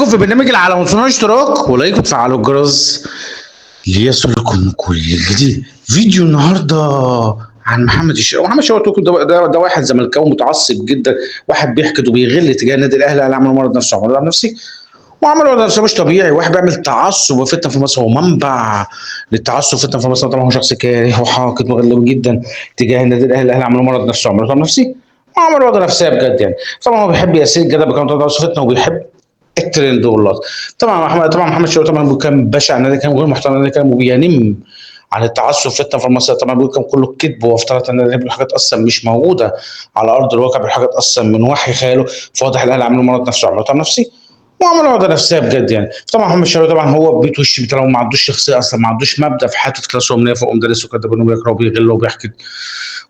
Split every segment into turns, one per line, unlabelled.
بيكم في برنامج العالم، وصلنا اشتراك ولايك وتفعلوا الجرس ليصلكم كل جديد. فيديو النهارده عن محمد الشرقاوي. محمد الشرقاوي ده واحد زملكاوي متعصب جدا، واحد بيحقد وبيغل تجاه النادي الاهلي. قال عمل مرض نفسي، عمل مرض نفسي وعمل مرض نفسي مش طبيعي. واحد بيعمل تعصب وفتنه في مصر، هو منبع للتعصب وفتنه في مصر. طبعا هو شخص كاره وحاقد وغلبان جدا تجاه النادي الاهلي. الاهلي عمل مرض نفسي وعمل مرض نفسي وعمل مرض نفسيه بجد يعني. طبعا هو بيحب ياسين الجدل بكام تعصب فتنه، وبيحب الترند والله. طبعا محمد الشرقاوي طبعا كان بشع، النادي كان غير محترم، النادي كان وبينم عن التعصب فتنه في مصر. طبعا بيقول كان كله كذب، وافترض ان النادي حاجات اصلا مش موجوده على ارض الواقع، بحاجات اصلا من وحي خياله. فواضح الاهلي عامل مرض نفسي وعمل مرض نفسي وعمل عقده نفسيه بجد يعني. طبعا محمد الشرقاوي طبعا هو بيت وش بتاعه، ما عندوش شخصيه اصلا، ما عندوش مبدا في حياته، كلاس امنيه فوق مدرسه وكده، انه بيكره وبيغل وبيحقد.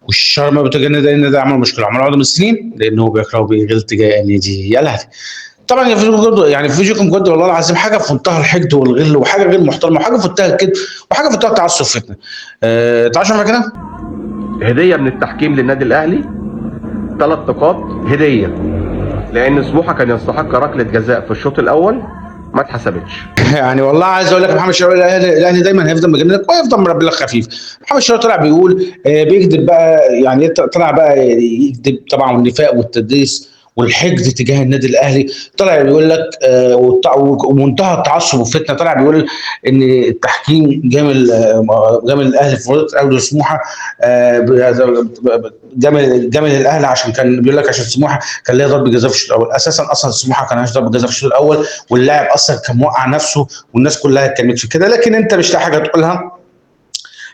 والشر ما بيتجنن ده ان ده عمل مشكله، عمل عقده من سنين لانه هو بيكره وبيغل تجاه النادي يا الاهلي. طبعا يعني في فيديوكم بجد والله العظيم حاجه في منتهى الحقد والغل، وحاجه غير محترمه، وحاجه في منتهى الكذب، وحاجه في منتهى التعصب فتنه. تعالوا نشوف كده.
هديه من التحكيم للنادي الاهلي، 3 نقاط هديه، لان سموحه كان يستحق ركله جزاء في الشوط الاول ما اتحسبتش.
يعني والله عايز اقول لك محمد الشرقاوي الاهلي دايما هيفضل مجننك وهيفضل مربي لك خفيف. محمد الشرقاوي طلع بيقول بيكذب بقى، يعني طلع بقى يكذب طبعا، والنفاق والتدليس والحقد تجاه النادي الاهلي. طلع بيقول لك ومنتهى التعصب والفتنه. طلع بيقول ان التحكيم جامل الاهلي في مباراه الاهلي وسموحه. جامل الاهلي عشان كان بيقول لك عشان سموحه كان ليها ضربه جزاء في الشوط الاول. اساسا سموحه كان لهاش ضربه جزاء في الشوط الاول، واللاعب اصلا كان موقع نفسه، والناس كلها اتكلمت في كده. لكن انت مش لاقي حاجه تقولها.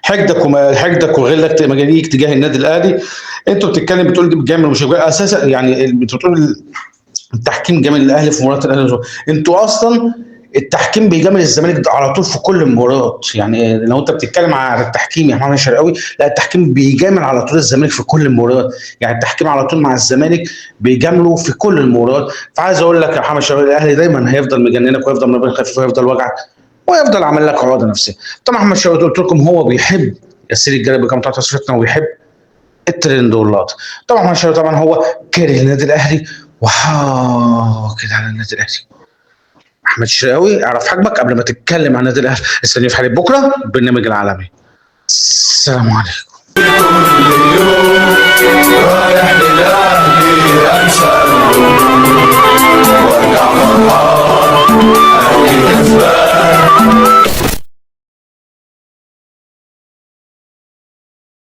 حقدك وغلك مجانيك تجاه النادي الاهلي. انتوا بتتكلم بتقول جامل ومش جامل. اساسا يعني بتقول التحكيم جامل الاهلي في مباراه الاهلي. انتوا اصلا التحكيم بيجامل الزمالك على طول في كل المباريات. يعني لو انت بتتكلم على التحكيم يا محمد الشرقاوي، لا التحكيم بيجامل على طول الزمالك في كل المباريات. يعني التحكيم على طول مع الزمالك بيجامله في كل المباريات. فعايز اقول لك يا محمد الشرقاوي، الاهلي دايما هيفضل مجننك ويفضل مربي خفيف ويفضل وجعك ويفضل عامل لك عقده نفسيه. طبعا محمد الشرقاوي قلت لكم هو بيحب ياسين الجلال بكام تعطي فتنه، وبيحب الترند واللقطه. طبعا محمد الشرقاوي طبعا هو كاره النادي الاهلي وحاقد على النادي الاهلي. احمد الشرقاوي اعرف حجمك قبل ما تتكلم عن النادي الاهلي. استني في حلقه بكره برنامج العالمي. السلام عليكم. رايح للاهلي انسى وارجع فرحان.